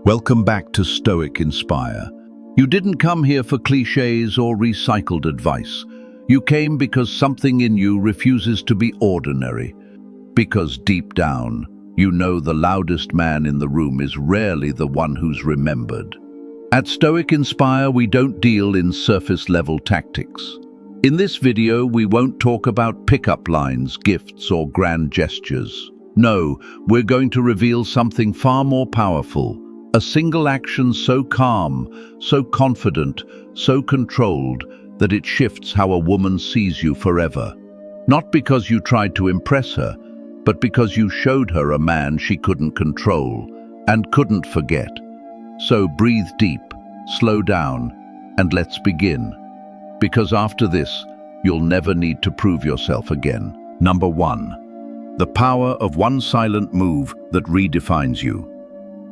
Welcome back to Stoic Inspire. You didn't come here for cliches or recycled advice. You came because something in you refuses to be ordinary. Because deep down, you know the loudest man in the room is rarely the one who's remembered. At Stoic Inspire, we don't deal in surface-level tactics. In this video, we won't talk about pickup lines, gifts, or grand gestures. No, we're going to reveal something far more powerful. A single action so calm, so confident, so controlled, that it shifts how a woman sees you forever. Not because you tried to impress her, but because you showed her a man she couldn't control and couldn't forget. So breathe deep, slow down, and let's begin. Because after this, you'll never need to prove yourself again. Number 1. The power of one silent move that redefines you.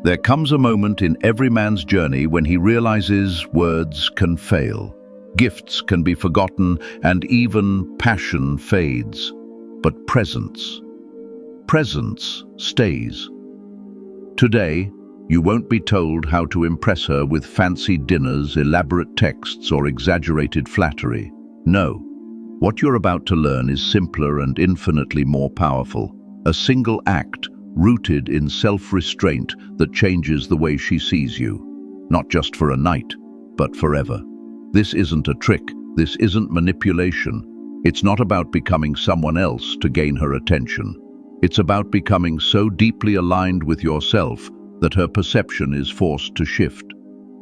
There comes a moment in every man's journey when he realizes words can fail. Gifts can be forgotten and even passion fades. But presence stays. Today, you won't be told how to impress her with fancy dinners, elaborate texts, or exaggerated flattery. No, what you're about to learn is simpler and infinitely more powerful. A single act rooted in self-restraint that changes the way she sees you. Not just for a night, but forever. This isn't a trick. This isn't manipulation. It's not about becoming someone else to gain her attention. It's about becoming so deeply aligned with yourself that her perception is forced to shift.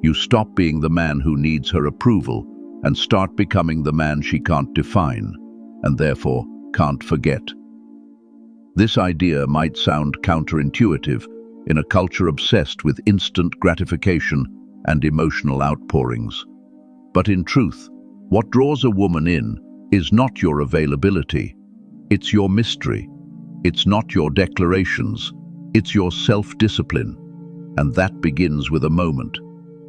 You stop being the man who needs her approval and start becoming the man she can't define, and therefore can't forget. This idea might sound counterintuitive in a culture obsessed with instant gratification and emotional outpourings. But in truth, what draws a woman in is not your availability. It's your mystery. It's not your declarations. It's your self-discipline. And that begins with a moment.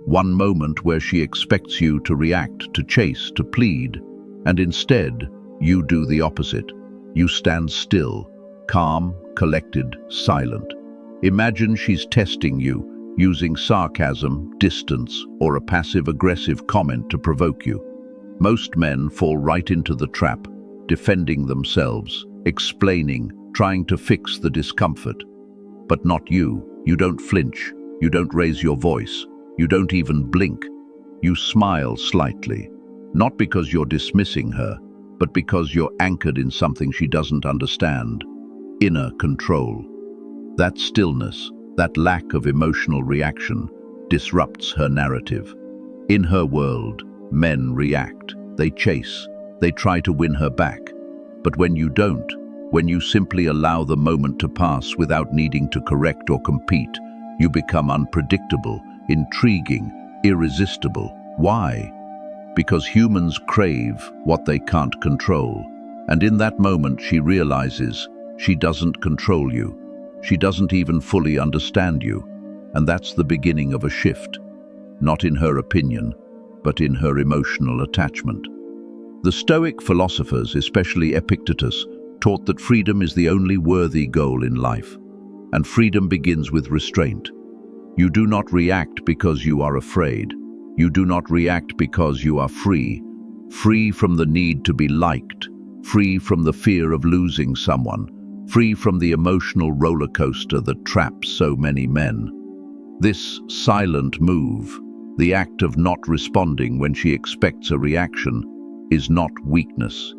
One moment where she expects you to react, to chase, to plead. And instead, you do the opposite. You stand still, calm, collected, silent. Imagine she's testing you, using sarcasm, distance, or a passive-aggressive comment to provoke you. Most men fall right into the trap, defending themselves, explaining, trying to fix the discomfort. But not you. You don't flinch. You don't raise your voice. You don't even blink. You smile slightly, not because you're dismissing her, but because you're anchored in something she doesn't understand. Inner control. That stillness, that lack of emotional reaction, disrupts her narrative. In her world, men react, they chase, they try to win her back. But when you don't, when you simply allow the moment to pass without needing to correct or compete, you become unpredictable, intriguing, irresistible. Why? Because humans crave what they can't control. And in that moment she realizes she doesn't control you. She doesn't even fully understand you. And that's the beginning of a shift. Not in her opinion, but in her emotional attachment. The Stoic philosophers, especially Epictetus, taught that freedom is the only worthy goal in life. And freedom begins with restraint. You do not react because you are afraid. You do not react because you are free. Free from the need to be liked. Free from the fear of losing someone. Free from the emotional roller coaster that traps so many men. This silent move, the act of not responding when she expects a reaction, is not weakness.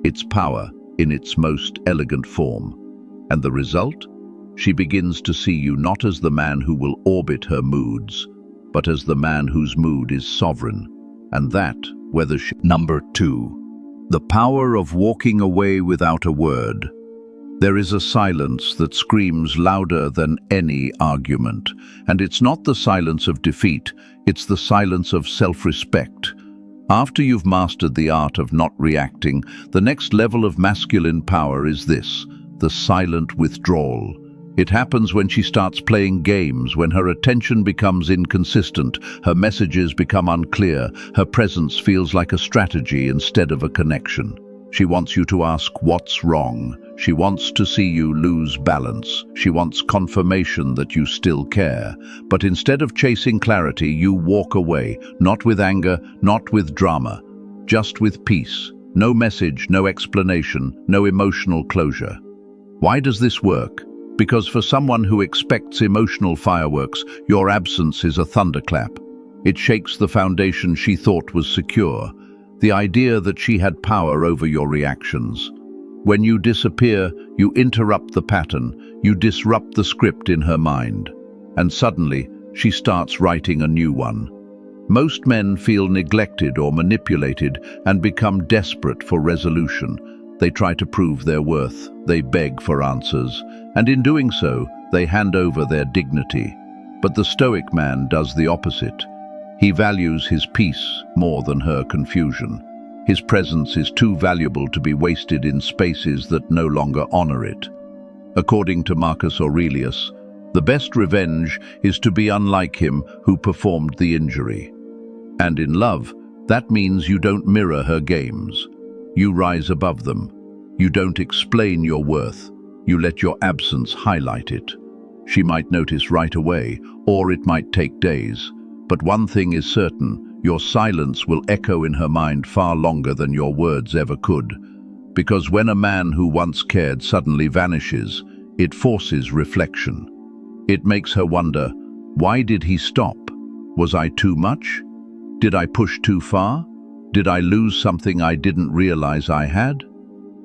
It's power in its most elegant form. And the result? She begins to see you not as the man who will orbit her moods, but as the man whose mood is sovereign. And that, whether she... Number 2. The power of walking away without a word. There is a silence that screams louder than any argument. And it's not the silence of defeat, it's the silence of self-respect. After you've mastered the art of not reacting, the next level of masculine power is this, the silent withdrawal. It happens when she starts playing games, when her attention becomes inconsistent, her messages become unclear, her presence feels like a strategy instead of a connection. She wants you to ask what's wrong. She wants to see you lose balance. She wants confirmation that you still care. But instead of chasing clarity, you walk away, not with anger, not with drama, just with peace. No message, no explanation, no emotional closure. Why does this work? Because for someone who expects emotional fireworks, your absence is a thunderclap. It shakes the foundation she thought was secure, the idea that she had power over your reactions. When you disappear, you interrupt the pattern, you disrupt the script in her mind, and suddenly she starts writing a new one. Most men feel neglected or manipulated and become desperate for resolution. They try to prove their worth, they beg for answers, and in doing so, they hand over their dignity. But the Stoic man does the opposite. He values his peace more than her confusion. His presence is too valuable to be wasted in spaces that no longer honor it. According to Marcus Aurelius, the best revenge is to be unlike him who performed the injury. And in love, that means you don't mirror her games. You rise above them. You don't explain your worth. You let your absence highlight it. She might notice right away, or it might take days. But one thing is certain, your silence will echo in her mind far longer than your words ever could. Because when a man who once cared suddenly vanishes, it forces reflection. It makes her wonder, why did he stop? Was I too much? Did I push too far? Did I lose something I didn't realize I had?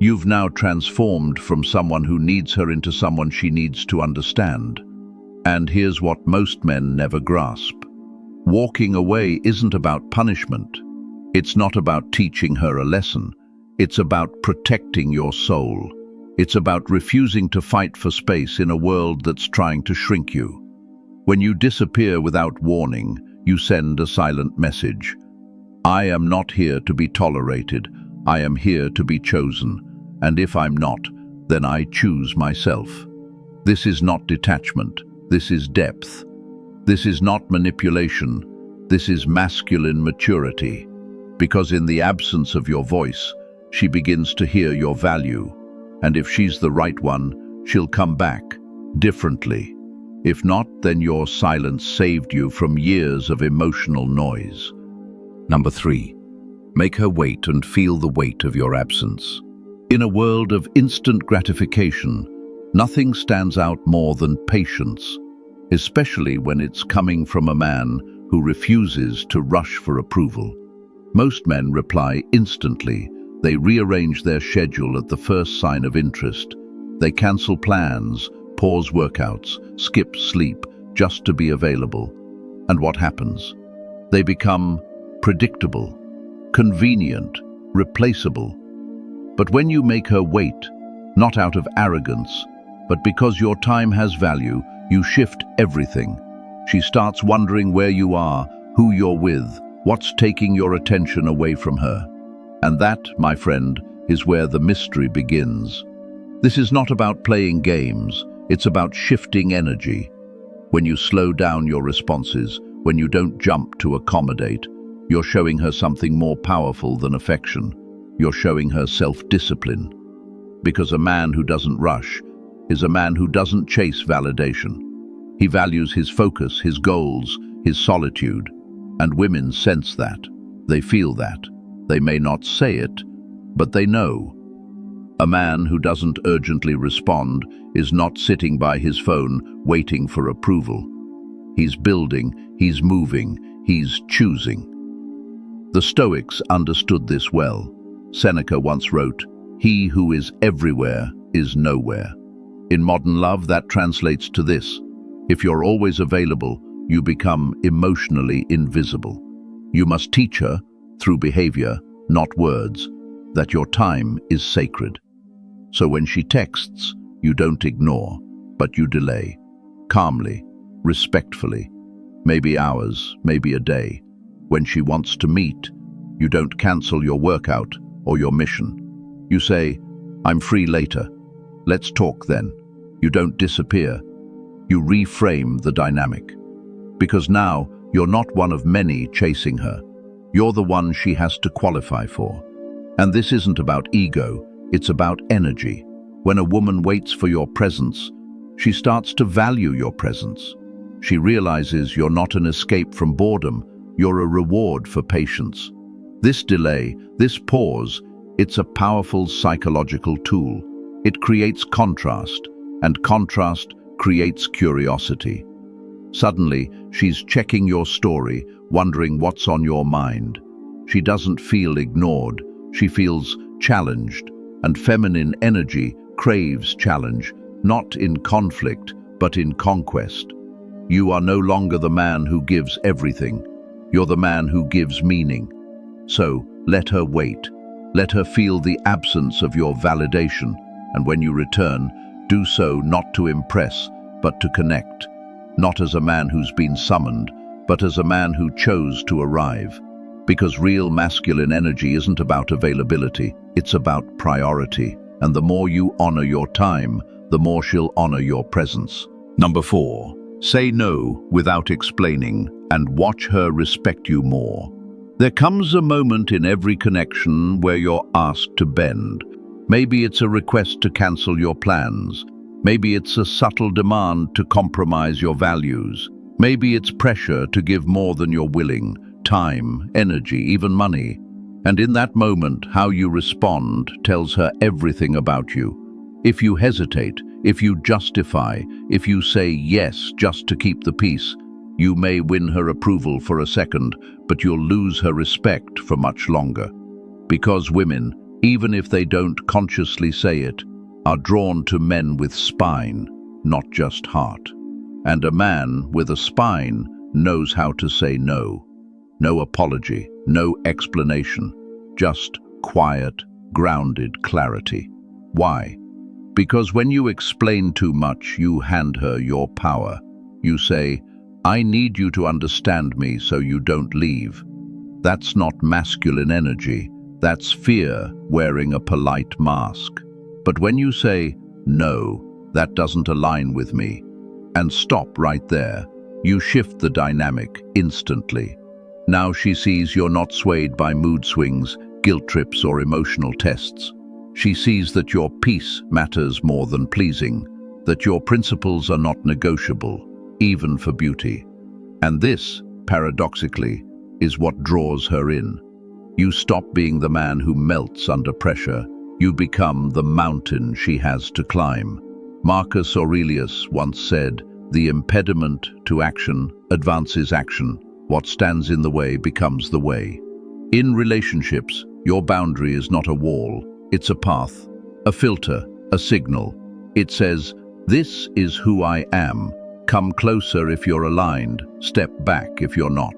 You've now transformed from someone who needs her into someone she needs to understand. And here's what most men never grasp. Walking away isn't about punishment. It's not about teaching her a lesson. It's about protecting your soul. It's about refusing to fight for space in a world that's trying to shrink you. When you disappear without warning, you send a silent message. I am not here to be tolerated. I am here to be chosen. And if I'm not, then I choose myself. This is not detachment. This is depth. This is not manipulation. This is masculine maturity. Because in the absence of your voice, she begins to hear your value. And if she's the right one, she'll come back differently. If not, then your silence saved you from years of emotional noise. Number 3. Make her wait and feel the weight of your absence. In a world of instant gratification, nothing stands out more than patience, especially when it's coming from a man who refuses to rush for approval. Most men reply instantly. They rearrange their schedule at the first sign of interest. They cancel plans, pause workouts, skip sleep, just to be available. And what happens? They become predictable, convenient, replaceable. But when you make her wait, not out of arrogance, but because your time has value, you shift everything. She starts wondering where you are, who you're with, what's taking your attention away from her. And that, my friend, is where the mystery begins. This is not about playing games, it's about shifting energy. When you slow down your responses, when you don't jump to accommodate, you're showing her something more powerful than affection. You're showing her self-discipline. Because a man who doesn't rush is a man who doesn't chase validation. He values his focus, his goals, his solitude. And women sense that. They feel that. They may not say it, but they know. A man who doesn't urgently respond is not sitting by his phone waiting for approval. He's building, he's moving, he's choosing. The Stoics understood this well. Seneca once wrote, "He who is everywhere is nowhere." In modern love, that translates to this: if you're always available, you become emotionally invisible. You must teach her, through behavior, not words, that your time is sacred. So when she texts, you don't ignore, but you delay, calmly, respectfully, maybe hours, maybe a day. When she wants to meet, you don't cancel your workout or your mission. You say, "I'm free later. Let's talk then." You don't disappear. You reframe the dynamic. Because now, you're not one of many chasing her. You're the one she has to qualify for. And this isn't about ego, it's about energy. When a woman waits for your presence, she starts to value your presence. She realizes you're not an escape from boredom, you're a reward for patience. This delay, this pause, it's a powerful psychological tool. It creates contrast, and contrast creates curiosity. Suddenly, she's checking your story, wondering what's on your mind. She doesn't feel ignored, she feels challenged, and feminine energy craves challenge, not in conflict, but in conquest. You are no longer the man who gives everything. You're the man who gives meaning. So, let her wait. Let her feel the absence of your validation, and when you return, do so not to impress, but to connect. Not as a man who's been summoned, but as a man who chose to arrive. Because real masculine energy isn't about availability, it's about priority. And the more you honor your time, the more she'll honor your presence. Number 4, say no without explaining and watch her respect you more. There comes a moment in every connection where you're asked to bend. Maybe it's a request to cancel your plans. Maybe it's a subtle demand to compromise your values. Maybe it's pressure to give more than you're willing, time, energy, even money. And in that moment, how you respond tells her everything about you. If you hesitate, if you justify, if you say yes just to keep the peace, you may win her approval for a second, but you'll lose her respect for much longer. Because women, even if they don't consciously say it, are drawn to men with spine, not just heart. And a man with a spine knows how to say no. No apology, no explanation, just quiet, grounded clarity. Why? Because when you explain too much, you hand her your power. You say, "I need you to understand me so you don't leave." That's not masculine energy. That's fear wearing a polite mask. But when you say, "No, that doesn't align with me," and stop right there, you shift the dynamic instantly. Now she sees you're not swayed by mood swings, guilt trips, or emotional tests. She sees that your peace matters more than pleasing, that your principles are not negotiable, even for beauty. And this, paradoxically, is what draws her in. You stop being the man who melts under pressure. You become the mountain she has to climb. Marcus Aurelius once said, "The impediment to action advances action. What stands in the way becomes the way." In relationships, your boundary is not a wall, it's a path, a filter, a signal. It says, "This is who I am. Come closer if you're aligned, step back if you're not."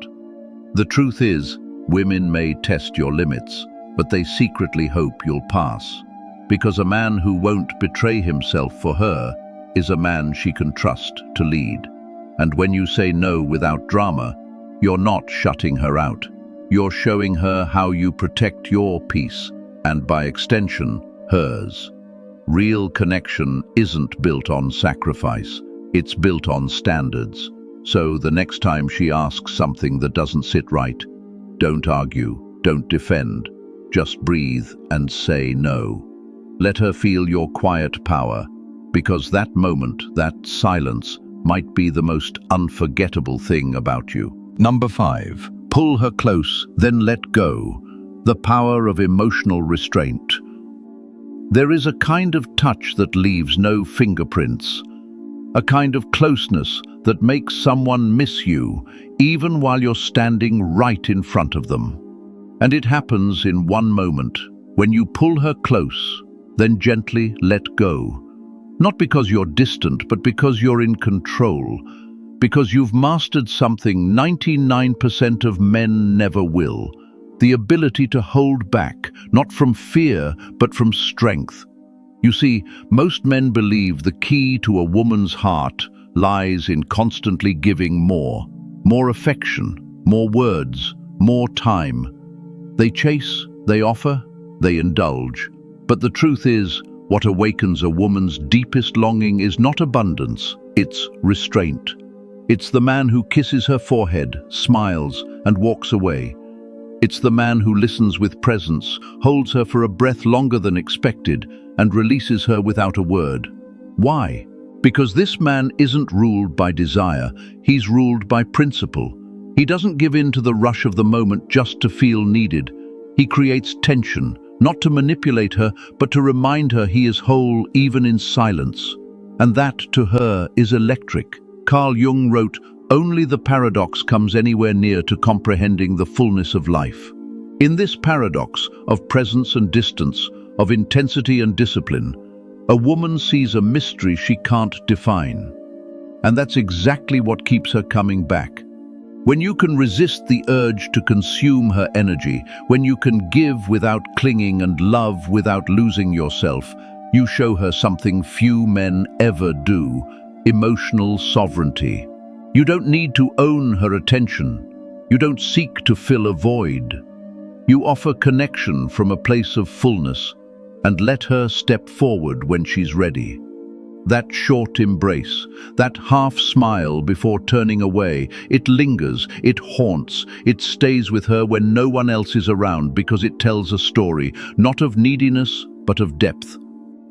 The truth is, women may test your limits, but they secretly hope you'll pass. Because a man who won't betray himself for her is a man she can trust to lead. And when you say no without drama, you're not shutting her out. You're showing her how you protect your peace, and by extension, hers. Real connection isn't built on sacrifice, it's built on standards. So the next time she asks something that doesn't sit right, don't argue, don't defend, just breathe and say no. Let her feel your quiet power, because that moment, that silence, might be the most unforgettable thing about you. Number 5, pull her close, then let go. The power of emotional restraint. There is a kind of touch that leaves no fingerprints, a kind of closeness that makes someone miss you, even while you're standing right in front of them. And it happens in one moment, when you pull her close, then gently let go. Not because you're distant, but because you're in control. Because you've mastered something 99% of men never will. The ability to hold back, not from fear, but from strength. You see, most men believe the key to a woman's heart lies in constantly giving more. More affection, more words, more time. They chase, they offer, they indulge. But the truth is, what awakens a woman's deepest longing is not abundance, it's restraint. It's the man who kisses her forehead, smiles, and walks away. It's the man who listens with presence, holds her for a breath longer than expected, and releases her without a word. Why? Because this man isn't ruled by desire, he's ruled by principle. He doesn't give in to the rush of the moment just to feel needed. He creates tension, not to manipulate her, but to remind her he is whole even in silence. And that, to her, is electric. Carl Jung wrote, "Only the paradox comes anywhere near to comprehending the fullness of life." In this paradox of presence and distance, of intensity and discipline, a woman sees a mystery she can't define. And that's exactly what keeps her coming back. When you can resist the urge to consume her energy, when you can give without clinging and love without losing yourself, you show her something few men ever do: emotional sovereignty. You don't need to own her attention. You don't seek to fill a void. You offer connection from a place of fullness and let her step forward when she's ready. That short embrace, that half smile before turning away, it lingers, it haunts, it stays with her when no one else is around, because it tells a story, not of neediness, but of depth.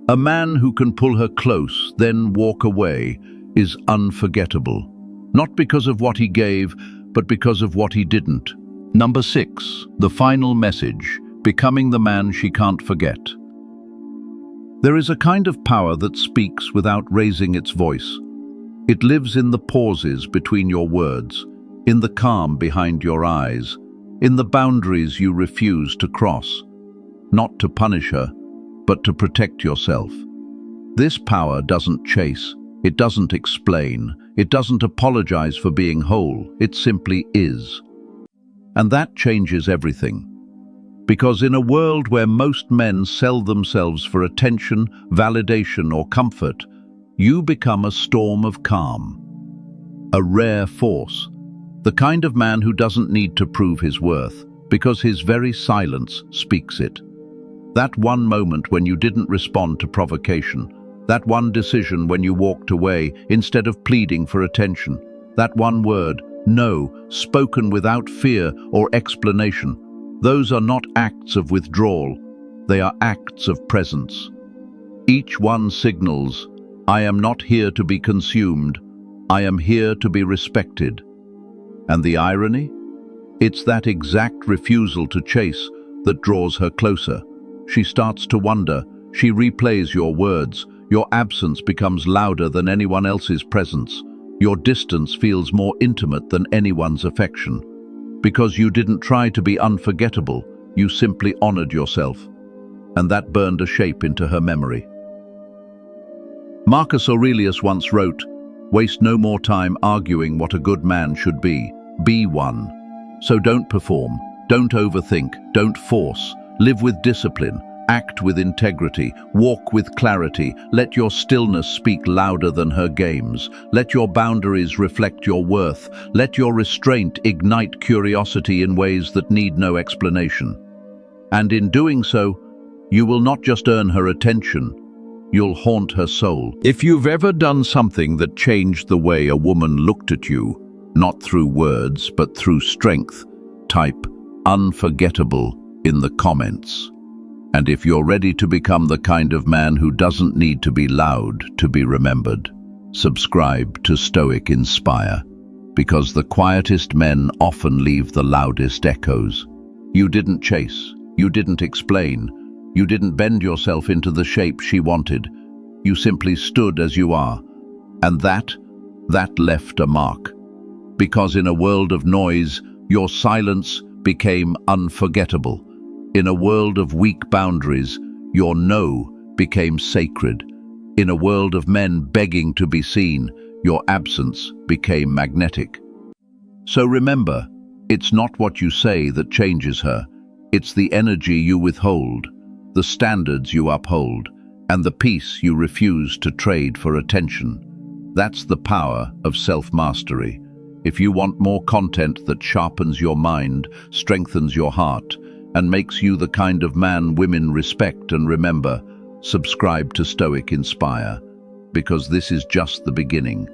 A man who can pull her close, then walk away, is unforgettable. Not because of what he gave, but because of what he didn't. Number 6, the final message, becoming the man she can't forget. There is a kind of power that speaks without raising its voice. It lives in the pauses between your words, in the calm behind your eyes, in the boundaries you refuse to cross. Not to punish her, but to protect yourself. This power doesn't chase, it doesn't explain, it doesn't apologize for being whole, it simply is. And that changes everything. Because in a world where most men sell themselves for attention, validation, or comfort, you become a storm of calm. A rare force. The kind of man who doesn't need to prove his worth, because his very silence speaks it. That one moment when you didn't respond to provocation, that one decision when you walked away instead of pleading for attention, that one word, no, spoken without fear or explanation, those are not acts of withdrawal, they are acts of presence. Each one signals, I am not here to be consumed, I am here to be respected. And the irony? It's that exact refusal to chase that draws her closer. She starts to wonder, she replays your words, your absence becomes louder than anyone else's presence. Your distance feels more intimate than anyone's affection. Because you didn't try to be unforgettable, you simply honored yourself. And that burned a shape into her memory. Marcus Aurelius once wrote, "Waste no more time arguing what a good man should be one. So don't perform, don't overthink, don't force, live with discipline, act with integrity, walk with clarity, let your stillness speak louder than her games, let your boundaries reflect your worth, let your restraint ignite curiosity in ways that need no explanation. And in doing so, you will not just earn her attention, you'll haunt her soul." If you've ever done something that changed the way a woman looked at you, not through words but through strength, type "unforgettable" in the comments. And if you're ready to become the kind of man who doesn't need to be loud to be remembered, subscribe to Stoic Inspire, because the quietest men often leave the loudest echoes. You didn't chase, you didn't explain, you didn't bend yourself into the shape she wanted. You simply stood as you are, and that left a mark. Because in a world of noise, your silence became unforgettable. In a world of weak boundaries, your no became sacred. In a world of men begging to be seen, your absence became magnetic. So remember, it's not what you say that changes her. It's the energy you withhold, the standards you uphold, and the peace you refuse to trade for attention. That's the power of self-mastery. If you want more content that sharpens your mind, strengthens your heart, and makes you the kind of man women respect and remember, subscribe to Stoic Inspire, because this is just the beginning.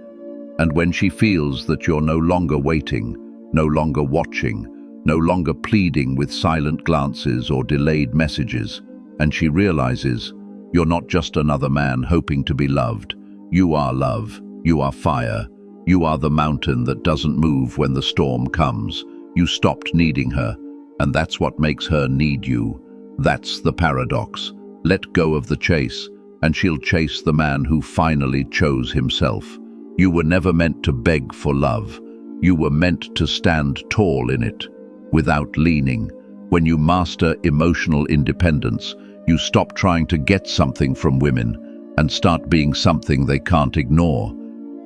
And when she feels that you're no longer waiting, no longer watching, no longer pleading with silent glances or delayed messages, and she realizes, you're not just another man hoping to be loved. You are love, you are fire, you are the mountain that doesn't move when the storm comes. You stopped needing her, and that's what makes her need you. That's the paradox. Let go of the chase, and she'll chase the man who finally chose himself. You were never meant to beg for love. You were meant to stand tall in it, without leaning. When you master emotional independence, you stop trying to get something from women and start being something they can't ignore.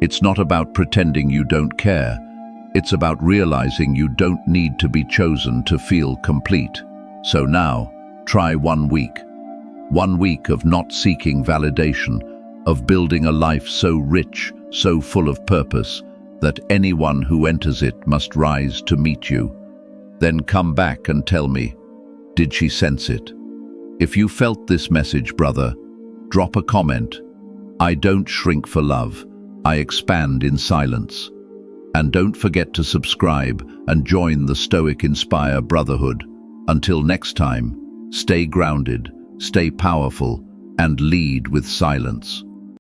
It's not about pretending you don't care. It's about realizing you don't need to be chosen to feel complete. So now, try 1 week. 1 week of not seeking validation, of building a life so rich, so full of purpose, that anyone who enters it must rise to meet you. Then come back and tell me, did she sense it? If you felt this message, brother, drop a comment. I don't shrink for love, I expand in silence. And don't forget to subscribe and join the Stoic Inspire Brotherhood. Until next time, stay grounded, stay powerful, and lead with silence.